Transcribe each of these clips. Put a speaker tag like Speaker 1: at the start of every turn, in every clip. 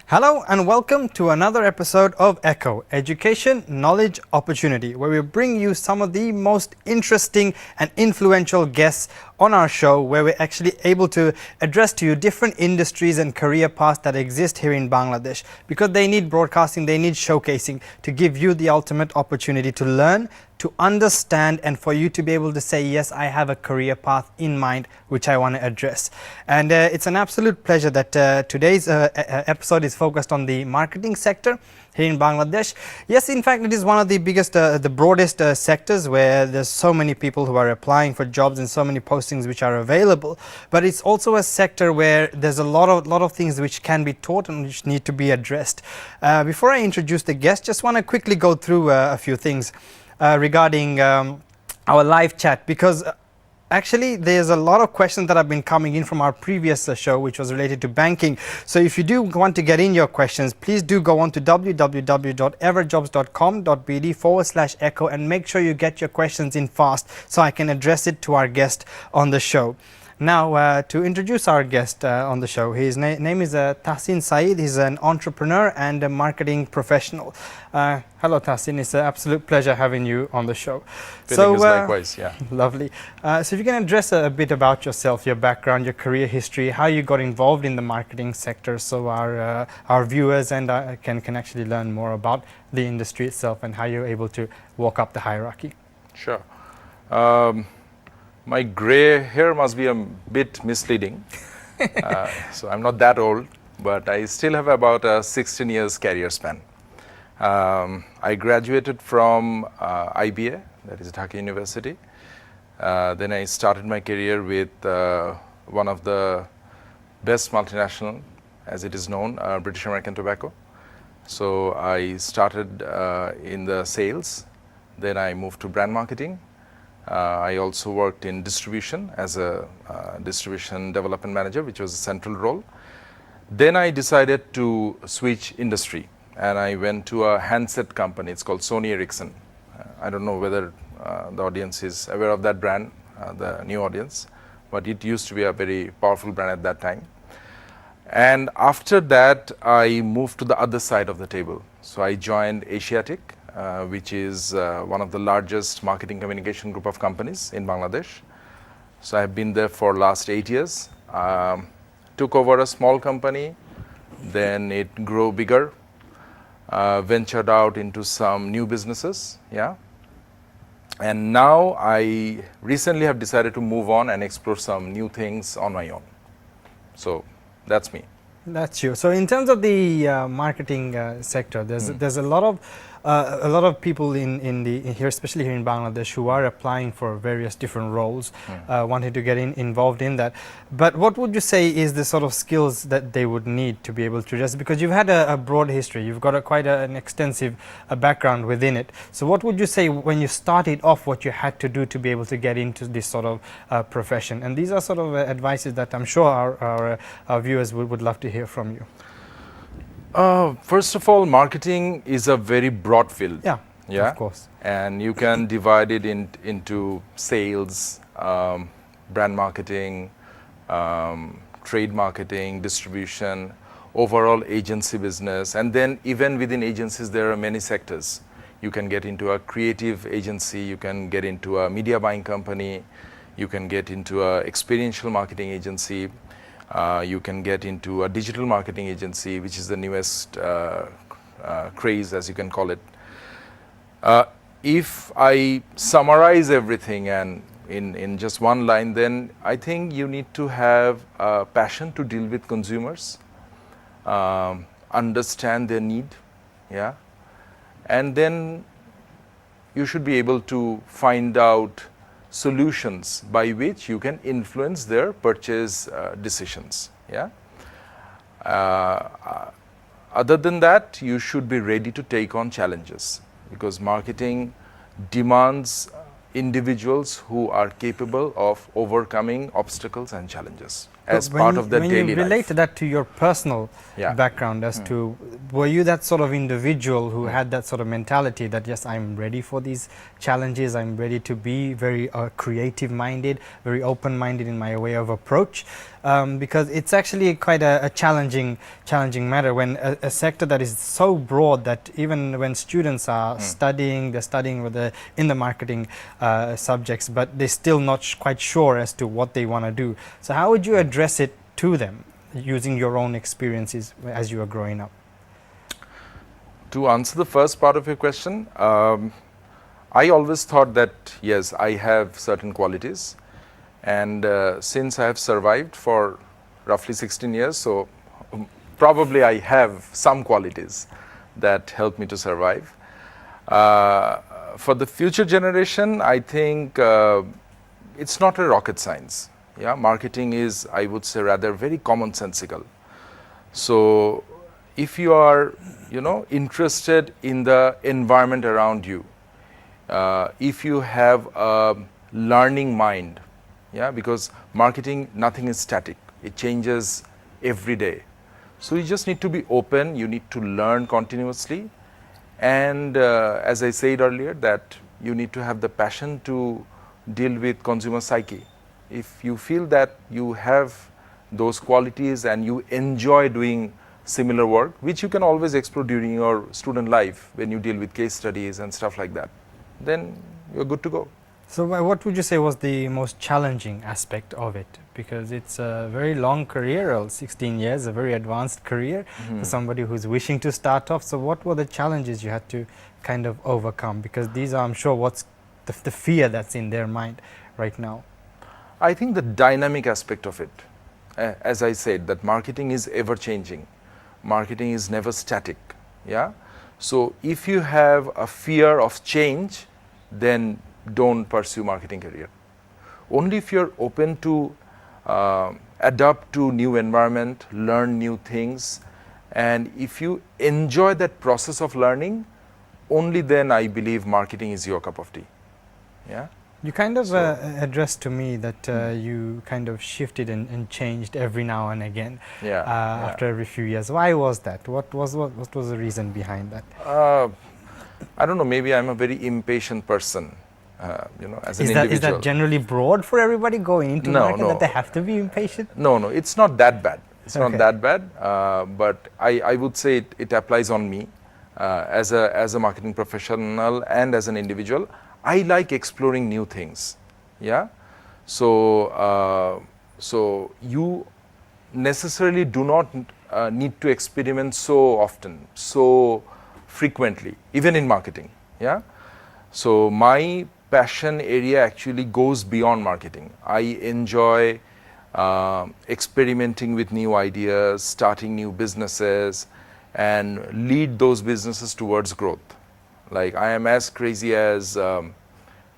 Speaker 1: Hello and welcome to another episode of eKO, Education, Knowledge, Opportunity, where we bring you some of the most interesting and influential guests on our show, where we're actually able to address to you different industries and career paths that exist here in Bangladesh, because they need broadcasting, they need showcasing to give you the ultimate opportunity to learn, to understand, and for you to be able to say, yes, I have a career path in mind which I want to address. And it's an absolute pleasure that today's episode is focused on the marketing sector here in Bangladesh. Yes, in fact, it is one of the biggest, the broadest sectors, where there's so many people who are applying for jobs and so many postings which are available. But it's also a sector where there's a lot of things which can be taught and which need to be addressed. Before I introduce the guest, just want to quickly go through a few things regarding our live chat, because actually there's a lot of questions that have been coming in from our previous show, which was related to banking. So if you do want to get in your questions, please do go on to www.everjobs.com.bd/echo and make sure you get your questions in fast so I can address it to our guest on the show. Now, to introduce our guest on the show, his name is Tahsin Saeed. He's an entrepreneur and a marketing professional. Hello, Tahsin. It's an absolute pleasure having you on the show.
Speaker 2: Feeling is likewise, yeah.
Speaker 1: Lovely. So if you can address a bit about yourself, your background, your career history, how you got involved in the marketing sector, so our viewers and can actually learn more about the industry itself and how you're able to walk up the hierarchy.
Speaker 2: Sure. My gray hair must be a bit misleading. So I'm not that old, but I still have about a 16 years career span. I graduated from IBA, that is Dhaka University. Then I started my career with one of the best multinational, as it is known, British American Tobacco. So I started in the sales. Then I moved to brand marketing. I also worked in distribution as a distribution development manager, which was a central role. Then I decided to switch industry, and I went to a handset company. It's called Sony Ericsson. I don't know whether the audience is aware of that brand, the new audience, but it used to be a very powerful brand at that time. And after that, I moved to the other side of the table. So I joined Asiatic, which is one of the largest marketing communication group of companies in Bangladesh. So I've been there for last 8 years. Took over a small company, then it grew bigger, ventured out into some new businesses, yeah. And now I recently have decided to move on and explore some new things on my own. So that's me.
Speaker 1: That's you. So in terms of the marketing sector, there's a lot of people in here, especially here in Bangladesh, who are applying for various different roles, wanting to get involved in that. But what would you say is the sort of skills that they would need to be able to address? Because you've had a broad history, you've got quite an extensive background within it. So what would you say when you started off, what you had to do to be able to get into this sort of profession? And these are sort of advices that I'm sure our viewers would love to hear from you.
Speaker 2: First of all, marketing is a very broad field.
Speaker 1: Yeah,
Speaker 2: yeah?
Speaker 1: Of course.
Speaker 2: And you can divide it into sales, brand marketing, trade marketing, distribution, overall agency business. And then even within agencies, there are many sectors. You can get into a creative agency, you can get into a media buying company, you can get into an experiential marketing agency. You can get into a digital marketing agency, which is the newest craze, as you can call it. If I summarize everything and in just one line, then I think you need to have a passion to deal with consumers, understand their need, yeah, and then you should be able to find out solutions by which you can influence their purchase decisions, yeah. Other than that, you should be ready to take on challenges, because marketing demands individuals who are capable of overcoming obstacles and challenges. as
Speaker 1: But
Speaker 2: part of their
Speaker 1: when
Speaker 2: daily
Speaker 1: you
Speaker 2: life.
Speaker 1: related that to your personal
Speaker 2: Yeah.
Speaker 1: background as to, were you that sort of individual who had that sort of mentality that yes, I'm ready for these challenges, I'm ready to be very creative minded, very open minded in my way of approach, because it's actually quite a challenging matter when a sector that is so broad that even when students are studying, they're studying in the marketing subjects, but they're still not quite sure as to what they want to do. So how would you address it to them using your own experiences as you were growing up?
Speaker 2: To answer the first part of your question, I always thought that yes, I have certain qualities, and since I have survived for roughly 16 years, so probably I have some qualities that help me to survive. For the future generation, I think it's not a rocket science. Yeah, marketing is, I would say, rather very commonsensical. So if you are, interested in the environment around you, if you have a learning mind, yeah, because marketing, nothing is static, it changes every day. So you just need to be open, you need to learn continuously, and as I said earlier, that you need to have the passion to deal with consumer psyche. If you feel that you have those qualities and you enjoy doing similar work, which you can always explore during your student life when you deal with case studies and stuff like that, then you're good to go.
Speaker 1: So what would you say was the most challenging aspect of it? Because it's a very long career, 16 years, a very advanced career for somebody who's wishing to start off. So what were the challenges you had to kind of overcome? Because these are, I'm sure, what's the fear that's in their mind right now.
Speaker 2: I think the dynamic aspect of it, as I said, that marketing is ever changing. Marketing is never static. Yeah. So if you have a fear of change, then don't pursue marketing career. Only if you're open to adapt to new environment, learn new things, and if you enjoy that process of learning, only then I believe marketing is your cup of tea. Yeah.
Speaker 1: You kind of addressed to me that you kind of shifted and changed every now and again after every few years. Why was that? What was the reason behind that?
Speaker 2: I don't know, maybe I'm a very impatient person. As an individual.
Speaker 1: Is that generally broad for everybody going into marketing, that they have to be impatient?
Speaker 2: No, it's not that bad. It's not that bad, but I would say it applies on me as a marketing professional and as an individual. I like exploring new things. Yeah, so you necessarily do not need to experiment so often, so frequently, even in marketing. Yeah, so my passion area actually goes beyond marketing. I enjoy experimenting with new ideas, starting new businesses, and lead those businesses towards growth. Like I am as crazy as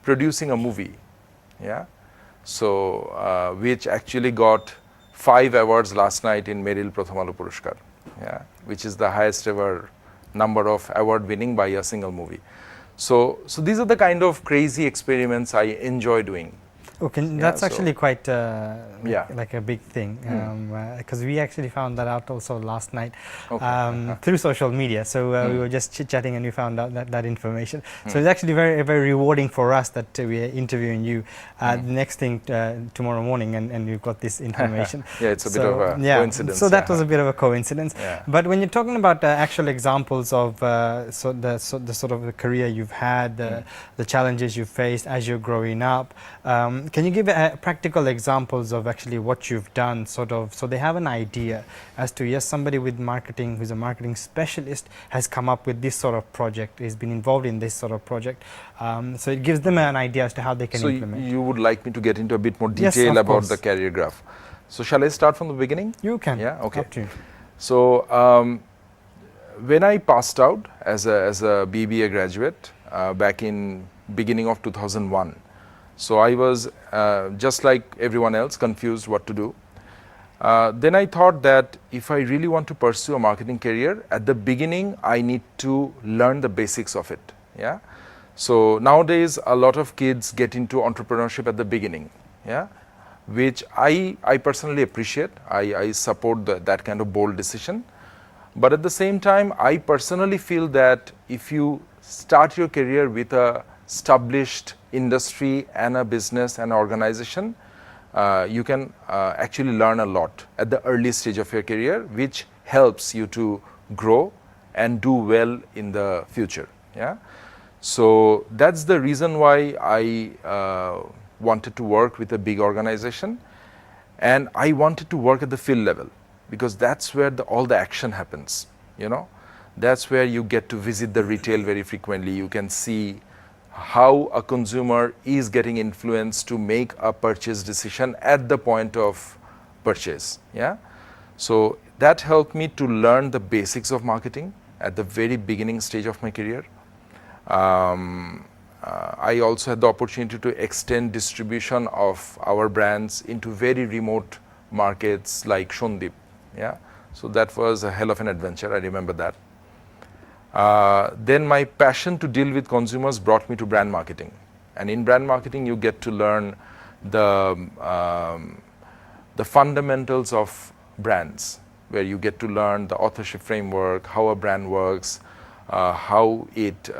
Speaker 2: producing a movie, yeah. So which actually got 5 awards last night in Meril Pratham Alo Puruskar, yeah, which is the highest ever number of award winning by a single movie. So these are the kind of crazy experiments I enjoy doing.
Speaker 1: Okay, that's actually quite like a big thing, because we actually found that out also last night through social media. So we were just chit-chatting and we found out that information. So it's actually very, very rewarding for us that we're interviewing you the next thing tomorrow morning, and we've got this information.
Speaker 2: Yeah, it's a bit of a coincidence.
Speaker 1: So that was a bit of a coincidence. Yeah. But when you're talking about actual examples of the sort of the career you've had, the challenges you've faced as you're growing up, can you give practical examples of actually what you've done, sort of, so they have an idea as to, yes, somebody with marketing who's a marketing specialist has come up with this sort of project, has been involved in this sort of project, so it gives them an idea as to how they can implement.
Speaker 2: So you would like me to get into a bit more detail about the career graph. So shall I start from the beginning?
Speaker 1: You can.
Speaker 2: Yeah, okay.
Speaker 1: Up to you.
Speaker 2: So when I passed out as a BBA graduate back in beginning of 2001, so I was just like everyone else, confused what to do. Then I thought that if I really want to pursue a marketing career, at the beginning I need to learn the basics of it. Yeah. So nowadays a lot of kids get into entrepreneurship at the beginning. Yeah. which I personally appreciate. I support that kind of bold decision. But at the same time, I personally feel that if you start your career with a established industry and a business and organization, you can actually learn a lot at the early stage of your career, which helps you to grow and do well in the future. Yeah. So that's the reason why I wanted to work with a big organization, and I wanted to work at the field level, because that's where all the action happens. You know, that's where you get to visit the retail very frequently. You can see how a consumer is getting influenced to make a purchase decision at the point of purchase. Yeah. So that helped me to learn the basics of marketing at the very beginning stage of my career. I also had the opportunity to extend distribution of our brands into very remote markets like Shondip. Yeah. So that was a hell of an adventure. I remember that. Then my passion to deal with consumers brought me to brand marketing. And in brand marketing, you get to learn the fundamentals of brands, where you get to learn the authorship framework, how a brand works, how it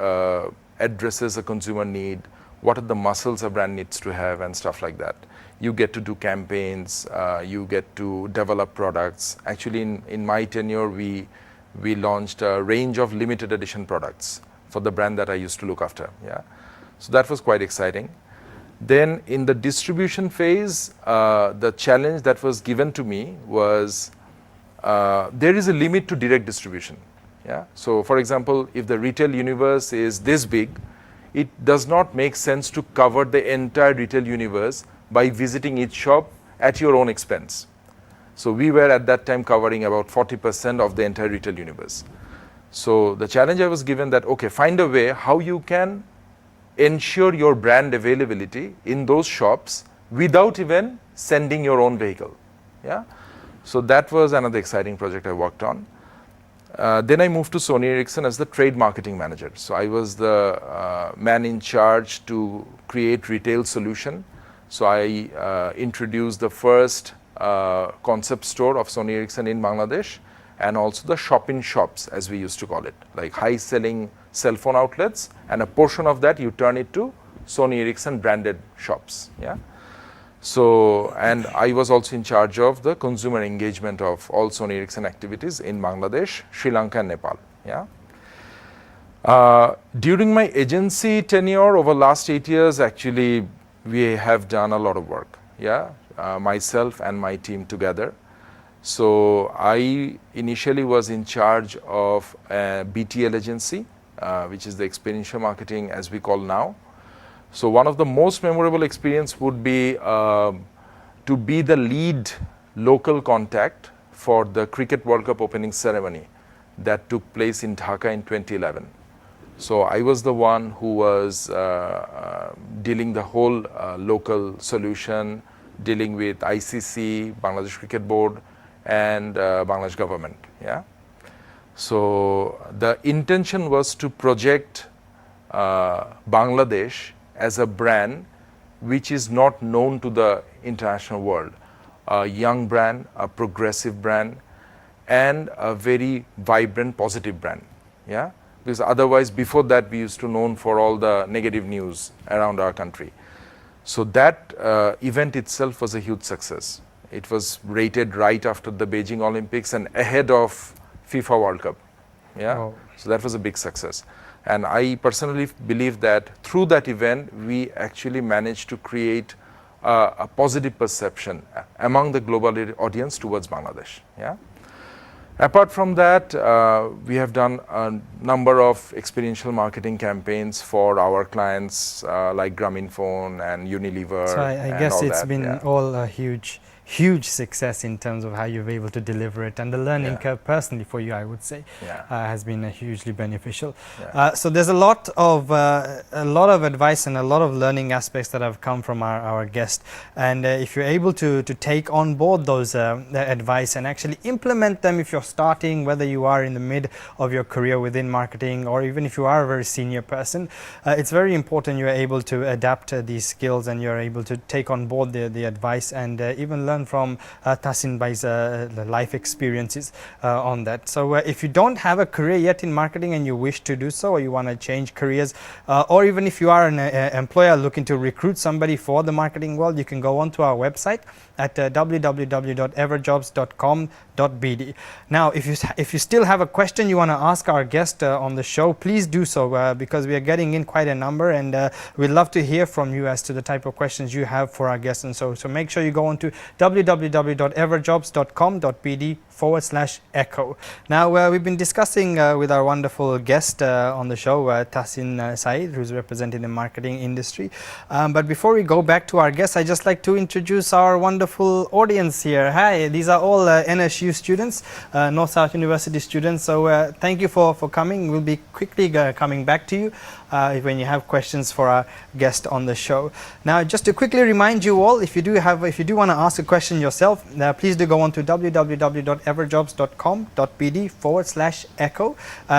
Speaker 2: addresses a consumer need, what are the muscles a brand needs to have, and stuff like that. You get to do campaigns, you get to develop products. Actually, in my tenure, we launched a range of limited edition products for the brand that I used to look after. Yeah. So that was quite exciting. Then in the distribution phase, the challenge that was given to me was there is a limit to direct distribution. Yeah. So for example, if the retail universe is this big, it does not make sense to cover the entire retail universe by visiting each shop at your own expense. So we were at that time covering about 40% of the entire retail universe. So the challenge I was given that, okay, find a way how you can ensure your brand availability in those shops without even sending your own vehicle. Yeah. So that was another exciting project I worked on. Then I moved to Sony Ericsson as the trade marketing manager. So I was the man in charge to create retail solution. So I introduced the first concept store of Sony Ericsson in Bangladesh, and also the shop-in-shops, as we used to call it, like high-selling cell phone outlets, and a portion of that you turn it to Sony Ericsson branded shops. Yeah. So, and I was also in charge of the consumer engagement of all Sony Ericsson activities in Bangladesh, Sri Lanka, and Nepal. Yeah. During my agency tenure over last 8 years, actually, we have done a lot of work. Yeah. Myself and my team together. So I initially was in charge of a BTL agency, which is the experiential marketing as we call now. So one of the most memorable experience would be to be the lead local contact for the Cricket World Cup opening ceremony that took place in Dhaka in 2011. So I was the one who was dealing the whole local solution, dealing with ICC, Bangladesh Cricket Board, and Bangladesh government. Yeah. So the intention was to project Bangladesh as a brand which is not known to the international world. A young brand, a progressive brand, and a very vibrant, positive brand. Yeah. Because otherwise, before that, we used to known for all the negative news around our country. So that event itself was a huge success. It was rated right after the Beijing Olympics and ahead of FIFA World Cup. Yeah. Wow. So that was a big success. And I personally believe that through that event, we actually managed to create a positive perception among the global audience towards Bangladesh. Yeah. Apart from that, we have done a number of experiential marketing campaigns for our clients like Grameenphone and Unilever.
Speaker 1: So I guess it's been all a huge huge success in terms of how you've able to deliver it, and the learning curve personally for you, I would say, has been hugely beneficial. So there's a lot of advice and a lot of learning aspects that have come from our guest, and if you're able to take on board those advice and actually implement them, if you're starting, whether you are in the mid of your career within marketing, or even if you are a very senior person, it's very important you're able to adapt these skills, and you're able to take on board the advice, and even learn from Tahsin Bhai's life experiences on that. So if you don't have a career yet in marketing and you wish to do so, or you want to change careers, or even if you are an employer looking to recruit somebody for the marketing world, you can go onto our website at www.everjobs.com.bd. Now, if you still have a question you want to ask our guest on the show, please do so, because we are getting in quite a number, and we'd love to hear from you as to the type of questions you have for our guests. And so make sure you go on to www.everjobs.com.bd/echo. Now, we've been discussing with our wonderful guest on the show, Tahsin Saeed, who's representing the marketing industry. But before we go back to our guest, I'd just like to introduce our wonderful audience here. Hi, these are all NSU students, North South University students. So thank you for coming. We'll be quickly coming back to you when you have questions for our guest on the show. Now, just to quickly remind you all, if you do want to ask a question yourself, please do go on to www.everjobs.com.bd/echo.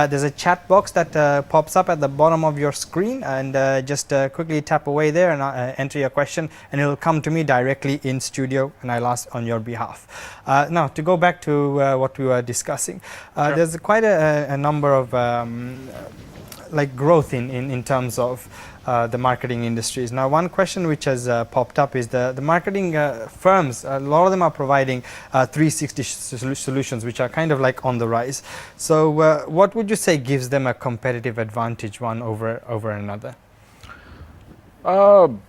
Speaker 1: There's a chat box that pops up at the bottom of your screen, and just quickly tap away there and enter your question, and it'll come to me directly in studio, and I'll ask on your behalf. Now, to go back to what we were discussing, there's quite a number of growth in terms of the marketing industries. Now, one question which has popped up is the marketing firms. A lot of them are providing 360 solutions, which are kind of like on the rise. So what would you say gives them a competitive advantage, one over another?
Speaker 2: Well,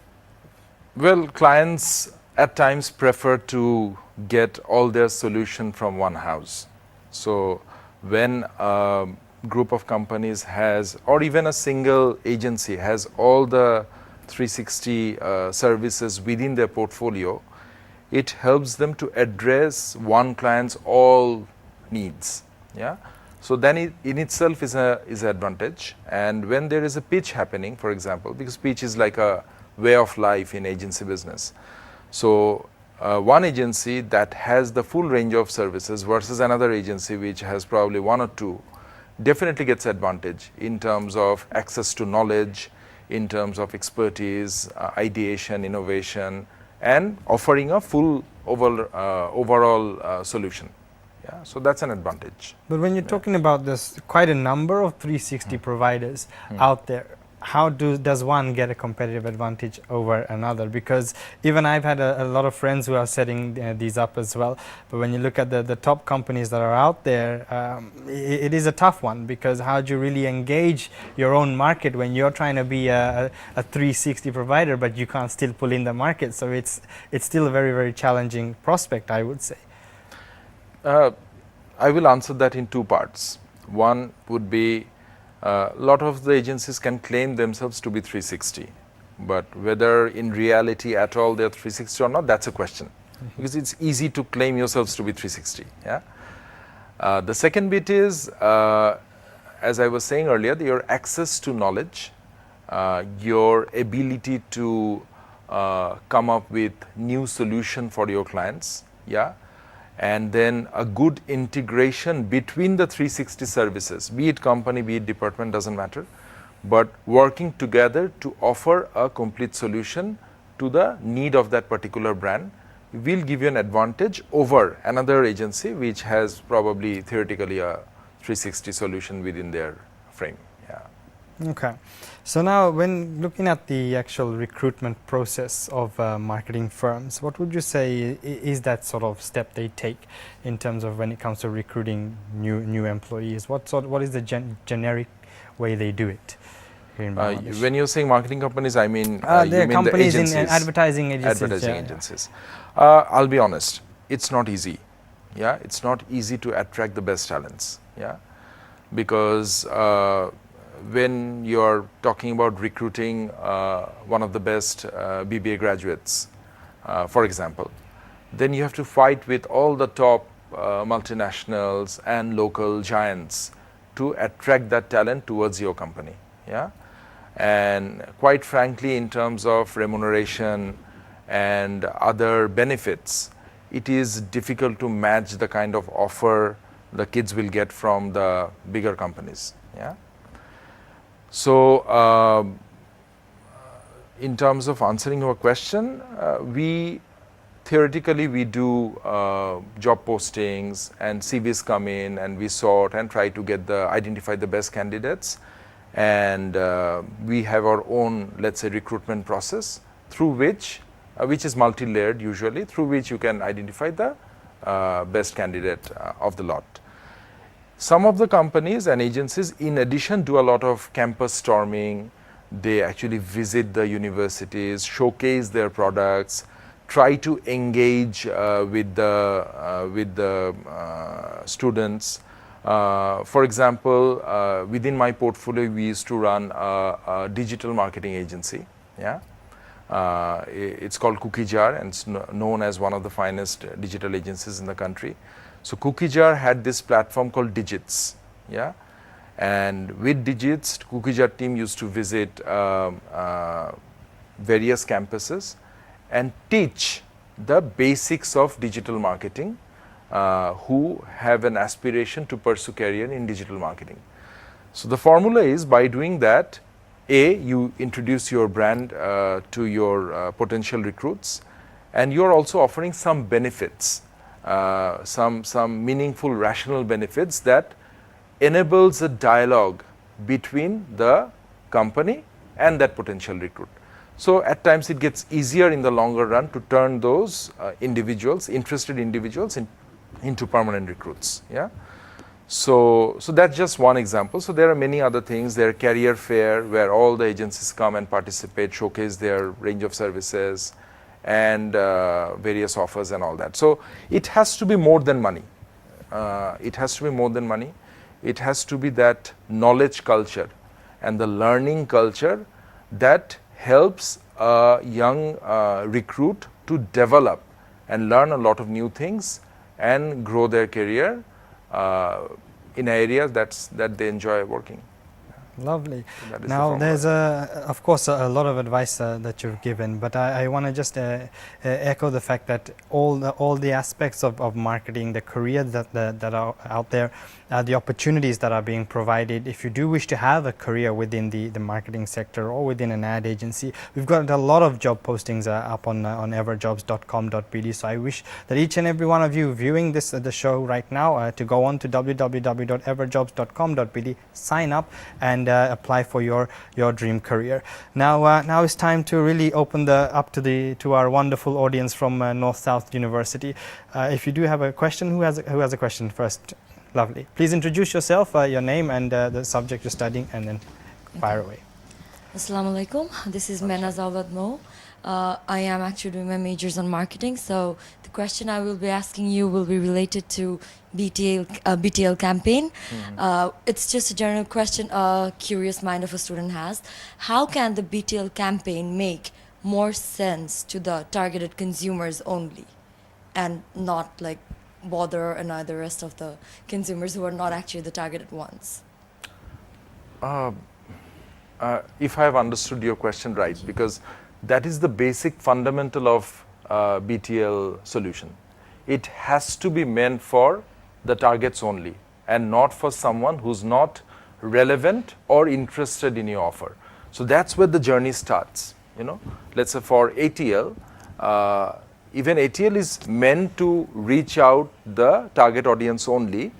Speaker 2: clients at times prefer to get all their solution from one house. So when group of companies has, or even a single agency has all the 360 services within their portfolio, it helps them to address one client's all needs. So then it in itself is an advantage. And when there is a pitch happening, for example, because pitch is like a way of life in agency business. So one agency that has the full range of services versus another agency which has probably one or two, definitely gets advantage in terms of access to knowledge, in terms of expertise, ideation, innovation, and offering a full overall solution. So that's an advantage.
Speaker 1: But when you're talking about this, quite a number of 360 providers out there, how does one get a competitive advantage over another? Because even I've had a lot of friends who are setting these up as well. But when you look at the top companies that are out there, it is a tough one, because how do you really engage your own market when you're trying to be a 360 provider, but you can't still pull in the market? So it's still a very, very challenging prospect, I would say.
Speaker 2: I will answer that in two parts. One would be, a lot of the agencies can claim themselves to be 360, but whether in reality at all they're 360 or not, that's a question. Because it's easy to claim yourselves to be 360. The second bit is, as I was saying earlier, your access to knowledge, your ability to come up with new solution for your clients, and then a good integration between the 360 services, be it company, be it department, doesn't matter, but working together to offer a complete solution to the need of that particular brand will give you an advantage over another agency which has probably theoretically a 360 solution within their frame.
Speaker 1: Okay. So now, when looking at the actual recruitment process of marketing firms, what would you say is that sort of step they take in terms of when it comes to recruiting new employees? What is the generic way they do it here in Bangladesh?
Speaker 2: When you're saying marketing companies, I mean
Speaker 1: the companies
Speaker 2: the agencies,
Speaker 1: in advertising agencies.
Speaker 2: Advertising agencies. I'll be honest, it's not easy. It's not easy to attract the best talents. Because when you're talking about recruiting one of the best BBA graduates, for example, then you have to fight with all the top multinationals and local giants to attract that talent towards your company. Yeah, and quite frankly, in terms of remuneration and other benefits, it is difficult to match the kind of offer the kids will get from the bigger companies. Yeah. So in terms of answering your question, theoretically we do job postings and CVs come in and we sort and try to identify the best candidates, and we have our own, let's say, recruitment process through which is multi-layered usually, through which you can identify the best candidate of the lot. Some of the companies and agencies, in addition, do a lot of campus storming. They actually visit the universities, showcase their products, try to engage with the students. For example, within my portfolio, we used to run a digital marketing agency. Yeah, it's called Cookie Jar, and it's known as one of the finest digital agencies in the country. So Cookie Jar had this platform called Digits. Yeah, and with Digits, Cookie Jar team used to visit various campuses and teach the basics of digital marketing who have an aspiration to pursue career in digital marketing. So the formula is, by doing that, A, you introduce your brand to your potential recruits, and you're also offering some benefits, some meaningful rational benefits that enables a dialogue between the company and that potential recruit. So at times it gets easier in the longer run to turn those interested individuals into permanent recruits. Yeah. So that's just one example. So there are many other things. There are career fair where all the agencies come and participate, showcase their range of services and various offers and all that. So it has to be more than money. It has to be more than money. It has to be that knowledge culture and the learning culture that helps a young recruit to develop and learn a lot of new things and grow their career in areas that they enjoy working.
Speaker 1: Lovely. Now, there's of course a lot of advice that you've given, but I want to just echo the fact that all the aspects of marketing, the careers that are out there, the opportunities that are being provided. If you do wish to have a career within the marketing sector or within an ad agency, we've got a lot of job postings up on everjobs.com.bd. So I wish that each and every one of you viewing the show right now to go on to www.everjobs.com.bd, sign up and apply for your dream career. Now it's time to really open to our wonderful audience from North South University. If you do have a question, who has a question first? Lovely. Please introduce yourself, your name and the subject you're studying, and then fire away.
Speaker 3: Assalamu alaikum. This is Mena Zawad Mo. I am actually doing my majors on marketing. So the question I will be asking you will be related to BTL campaign. It's just a general question a curious mind of a student has. How can the BTL campaign make more sense to the targeted consumers only and not like bother the rest of the consumers who are not actually the targeted ones?
Speaker 2: If I have understood your question right, because that is the basic fundamental of BTL solution. It has to be meant for the targets only and not for someone who's not relevant or interested in your offer. So that's where the journey starts. Let's say for ATL, even ATL is meant to reach out the target audience only,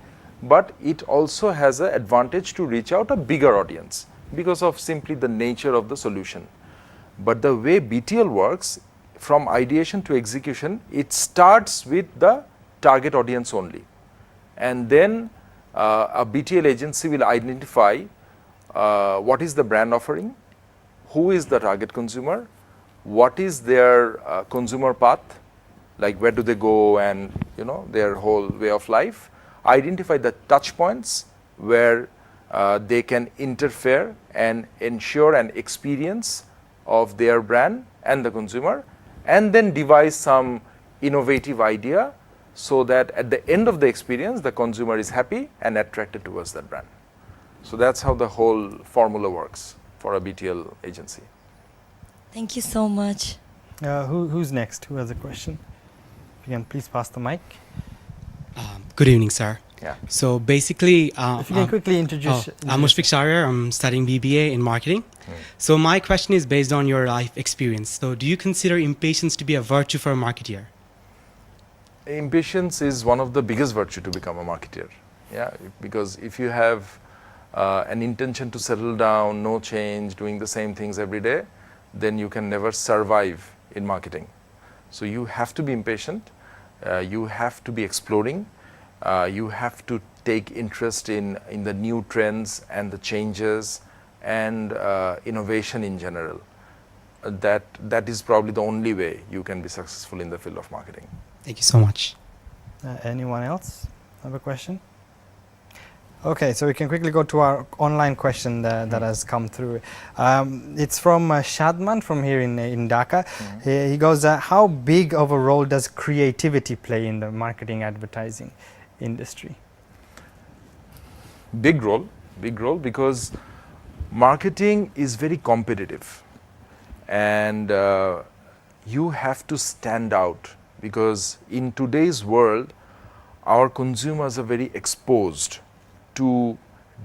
Speaker 2: but it also has an advantage to reach out a bigger audience because of simply the nature of the solution. But the way BTL works, from ideation to execution, it starts with the target audience only. And then a BTL agency will identify what is the brand offering, who is the target consumer, what is their consumer path, like where do they go and their whole way of life, identify the touch points where they can interfere and ensure an experience of their brand and the consumer, and then devise some innovative idea so that at the end of the experience, the consumer is happy and attracted towards that brand. So that's how the whole formula works for a BTL agency.
Speaker 3: Thank you so much.
Speaker 1: Who's next? Who has a question? If you can please pass the mic.
Speaker 4: Good evening, sir.
Speaker 2: Yeah.
Speaker 4: So basically,
Speaker 1: If you can quickly introduce.
Speaker 4: I'm Mushfiq Sharir. I'm studying BBA in marketing. So my question is based on your life experience. So do you consider impatience to be a virtue for a marketeer?
Speaker 2: Impatience is one of the biggest virtue to become a marketer. Yeah, because if you have an intention to settle down, no change, doing the same things every day, then you can never survive in marketing. So you have to be impatient. You have to be exploring. You have to take interest in the new trends and the changes and innovation in general. That is probably the only way you can be successful in the field of marketing.
Speaker 4: Thank you so much.
Speaker 1: Anyone else have a question? Okay, so we can quickly go to our online question that has come through. It's from Shadman from here in Dhaka. He goes, how big of a role does creativity play in the marketing advertising industry?
Speaker 2: Big role because marketing is very competitive and you have to stand out, because in today's world our consumers are very exposed to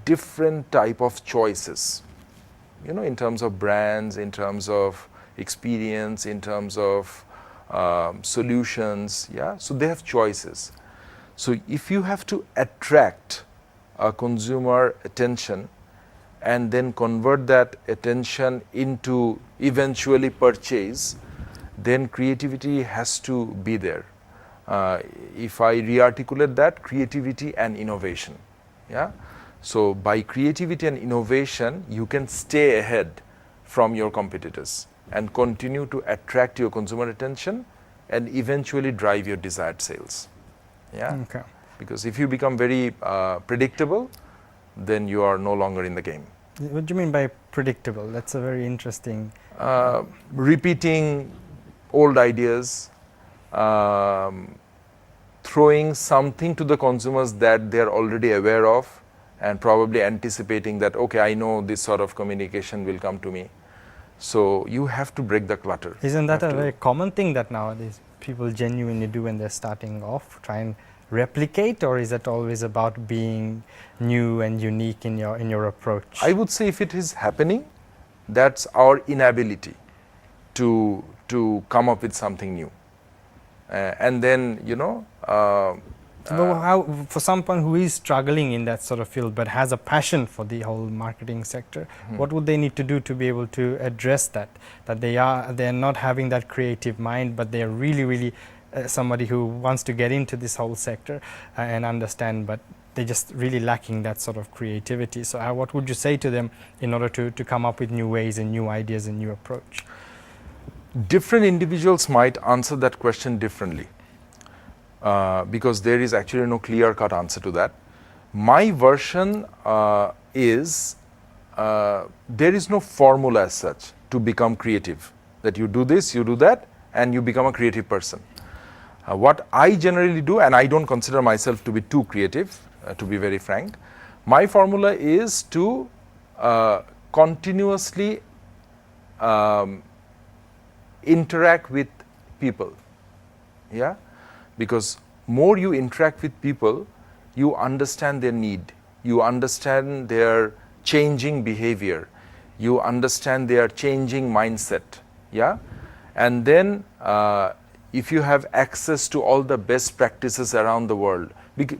Speaker 2: different type of choices, you know, in terms of brands, in terms of experience, in terms of solutions. Yeah, so they have choices. So if you have to attract a consumer attention and then convert that attention into eventually purchase, then creativity has to be there. If I re-articulate that, creativity and innovation. Yeah, so by creativity and innovation, you can stay ahead from your competitors and continue to attract your consumer attention and eventually drive your desired sales. Yeah,
Speaker 1: Okay.
Speaker 2: because if you become very predictable, then you are no longer in the game.
Speaker 1: What do you mean by predictable? That's a very interesting.
Speaker 2: Repeating old ideas, throwing something to the consumers that they are already aware of and probably anticipating that, okay, I know this sort of communication will come to me. So you have to break the clutter.
Speaker 1: Isn't that
Speaker 2: You
Speaker 1: a
Speaker 2: have to-
Speaker 1: very common thing that nowadays people genuinely do when they're starting off? Try and replicate, or is it always about being new and unique in your approach?
Speaker 2: I would say if it is happening, that's our inability to come up with something new. And then, you know,
Speaker 1: But how, for someone who is struggling in that sort of field but has a passion for the whole marketing sector, what would they need to do to be able to address that? That they're not having that creative mind, but they are really somebody who wants to get into this whole sector and understand, but they're just really lacking that sort of creativity. So what would you say to them in order to come up with new ways and new ideas and new approach?
Speaker 2: different individuals might answer that question differently, because there is actually no clear-cut answer to that. My version is there is no formula as such to become creative, that you do this, you do that, and you become a creative person. What I generally do, and I don't consider myself to be too creative, to be very frank, my formula is to continuously interact with people. Yeah, because more you interact with people, you understand their need, you understand their changing behavior, you understand their changing mindset. Yeah, and then if you have access to all the best practices around the world,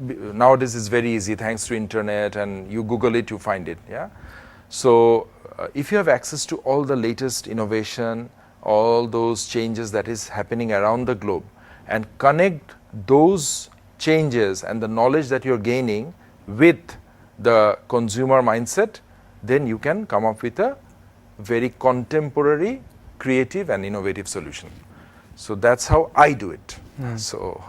Speaker 2: nowadays it's very easy thanks to internet, and you Google it, you find it. Yeah, so if you have access to all the latest innovation, all those changes that is happening around the globe, and connect those changes and the knowledge that you're gaining with the consumer mindset, then you can come up with a very contemporary, creative and innovative solution. So that's how I do it.
Speaker 1: So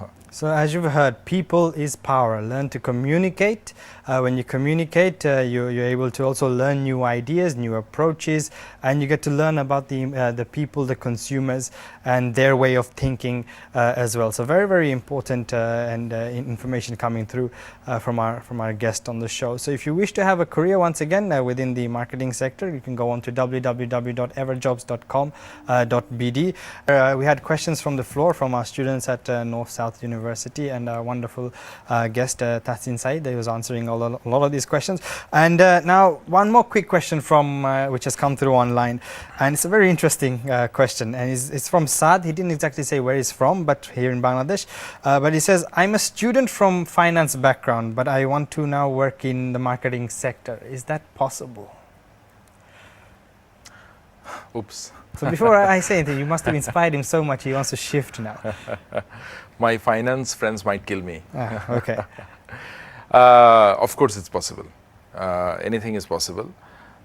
Speaker 1: as you've heard, people is power. Learn to communicate When you communicate, you're able to also learn new ideas, new approaches, and you get to learn about the people, the consumers, and their way of thinking as well. So very, very important information coming through from our guest on the show. So if you wish to have a career once again within the marketing sector, you can go on to www.everjobs.com.bd. We had questions from the floor from our students at North South University, and our wonderful guest Tahsin Saeed, he was answering a lot of these questions. And now one more quick question from which has come through online, and it's a very interesting question, and it's from Saad. He didn't exactly say where he's from, but here in Bangladesh. But he says, I'm a student from finance background, but I want to now work in the marketing sector. Is that possible?
Speaker 2: Oops.
Speaker 1: So before I say anything, you must have inspired him so much he wants to shift now.
Speaker 2: My finance friends might kill me.
Speaker 1: Okay.
Speaker 2: Of course it's possible. Anything is possible.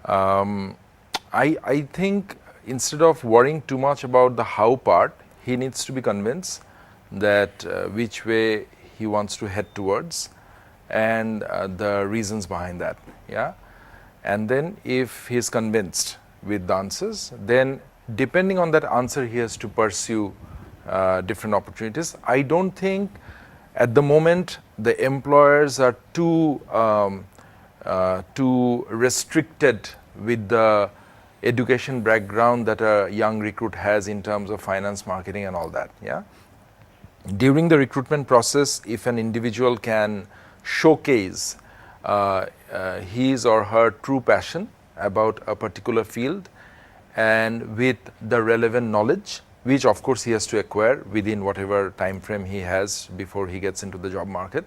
Speaker 2: I think instead of worrying too much about the how part, he needs to be convinced that which way he wants to head towards, and the reasons behind that. Yeah. And then if he is convinced with the answers, then depending on that answer he has to pursue different opportunities. I don't think at the moment the employers are too restricted with the education background that a young recruit has in terms of finance, marketing and all that. Yeah. During the recruitment process, if an individual can showcase his or her true passion about a particular field, and with the relevant knowledge, which of course he has to acquire within whatever time frame he has before he gets into the job market,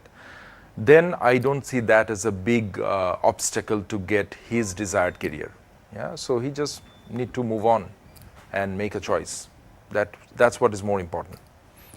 Speaker 2: then I don't see that as a big obstacle to get his desired career. Yeah, so he just need to move on and make a choice. That's what is more important.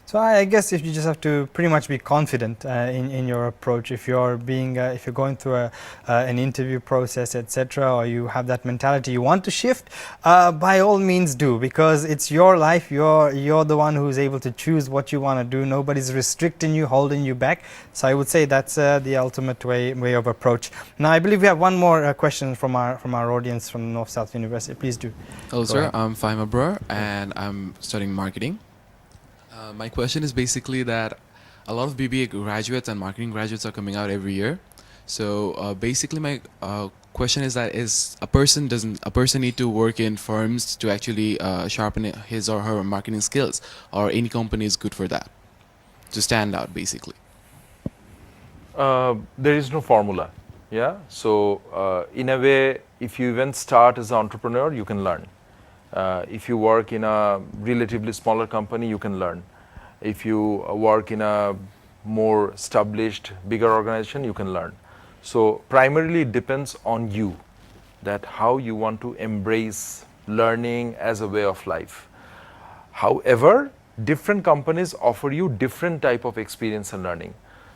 Speaker 1: So I guess if you just have to pretty much be confident in your approach, if you're going through an interview process, etc., or you have that mentality you want to shift, by all means do, because it's your life. You're the one who's able to choose what you want to do. Nobody's restricting you, holding you back. So I would say that's the ultimate way of approach. Now I believe we have one more question from our audience from North South University. Please do.
Speaker 5: Hello, sir. I'm Faima Brar, and I'm studying marketing. My question is basically that a lot of BBA graduates and marketing graduates are coming out every year. So basically my question is that does a person need to work in firms to actually sharpen his or her marketing skills, or any company is good for that to stand out basically?
Speaker 2: There is no formula. Yeah. So in a way, if you even start as an entrepreneur, you can learn. If you work in a relatively smaller company, you can learn. If you work in a more established, bigger organization, you can learn. So primarily it depends on you, that how you want to embrace learning as a way of life. However, different companies offer you different type of experience and learning.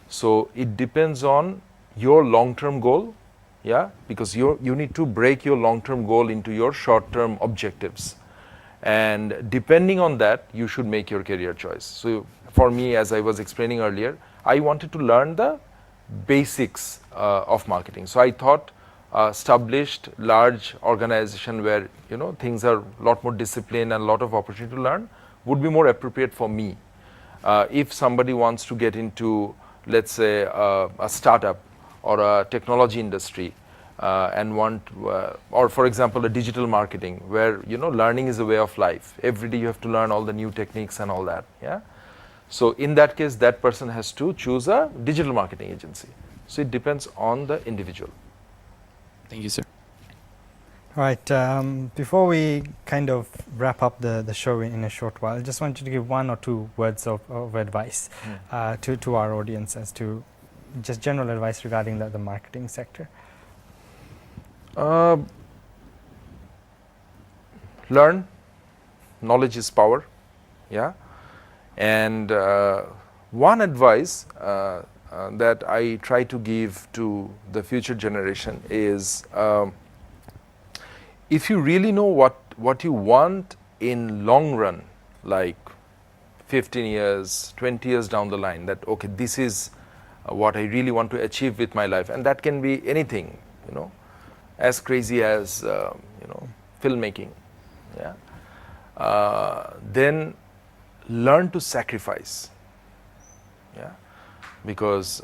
Speaker 2: So it depends on your long-term goal. Yeah, because you need to break your long-term goal into your short-term objectives, and depending on that you should make your career choice. So for me, as I was explaining earlier, I wanted to learn the basics of marketing. So I thought established large organization where things are a lot more disciplined and a lot of opportunity to learn would be more appropriate for me. If somebody wants to get into, let's say, a startup or a technology industry and or for example a digital marketing where learning is a way of life. Every day you have to learn all the new techniques and all that. Yeah. So in that case, that person has to choose a digital marketing agency. So it depends on the individual.
Speaker 5: Thank you, sir.
Speaker 1: All right. Before we kind of wrap up the show in a short while, I just want you to give one or two words of advice to our audience as to just general advice regarding the marketing sector.
Speaker 2: Learn. Knowledge is power. Yeah. And one advice that I try to give to the future generation is, if you really know what you want in long run, like 15 years, 20 years down the line, that okay, this is what I really want to achieve with my life, and that can be anything, as crazy as filmmaking. Yeah. Then learn to sacrifice. Yeah, because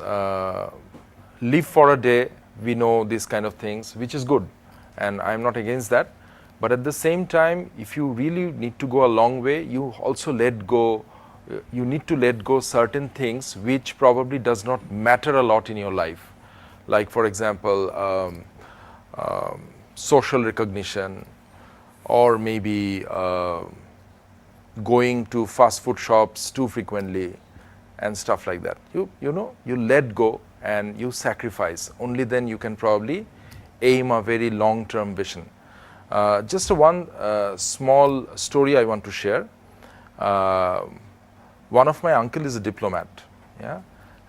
Speaker 2: live for a day, we know these kind of things, which is good, and I'm not against that. But at the same time, if you really need to go a long way, you also let go. You need to let go certain things which probably does not matter a lot in your life, like for example, social recognition, or maybe going to fast food shops too frequently, and stuff like that. You let go and you sacrifice. Only then you can probably aim a very long-term vision. Just one small story I want to share. One of my uncle is a diplomat, yeah,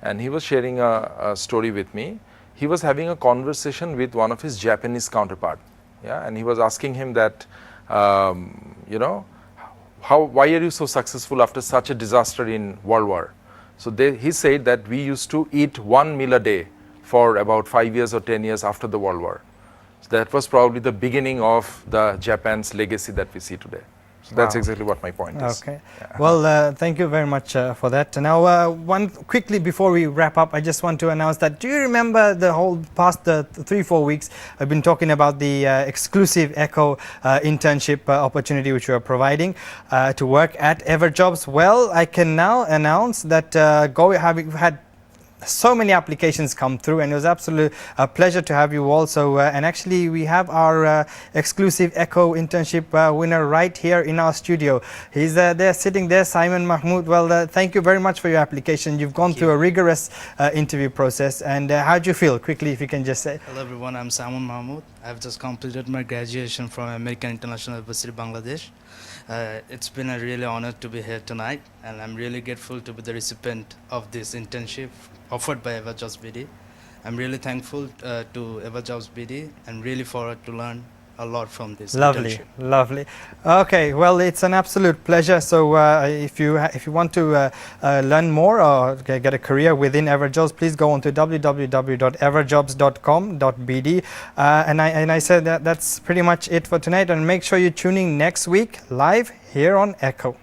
Speaker 2: and he was sharing a story with me. He was having a conversation with one of his Japanese counterpart, yeah, and he was asking him that, why are you so successful after such a disaster in World War? So he said that we used to eat 1 meal a day for about 5 years or 10 years after the World War. So that was probably the beginning of the Japan's legacy that we see today. So that's exactly what my point is.
Speaker 1: Okay. Yeah. Well, thank you very much for that. Now, quickly before we wrap up, I just want to announce that, do you remember the whole past 3-4 weeks, I've been talking about the exclusive eKO internship opportunity which we are providing to work at Everjobs? Well, I can now announce that having had so many applications come through, and it was absolute pleasure to have you all. So and actually we have our exclusive eKO internship winner right here in our studio. He's there sitting there, Simon Mahmood. Well, thank you very much for your application. You've gone through a rigorous interview process, and how do you feel? Quickly, if you can just say.
Speaker 6: Hello everyone, I'm Simon Mahmood. I've just completed my graduation from American International University, Bangladesh. It's been a really honor to be here tonight, and I'm really grateful to be the recipient of this internship offered by Everjobs BD. I'm really thankful to Everjobs BD and really forward to learn a lot from this internship.
Speaker 1: Lovely. Okay, well, it's an absolute pleasure. So if you want to learn more or get a career within Everjobs, please go on to www.everjobs.com.bd. And I said that's pretty much it for tonight. And make sure you're tuning next week live here on eKO.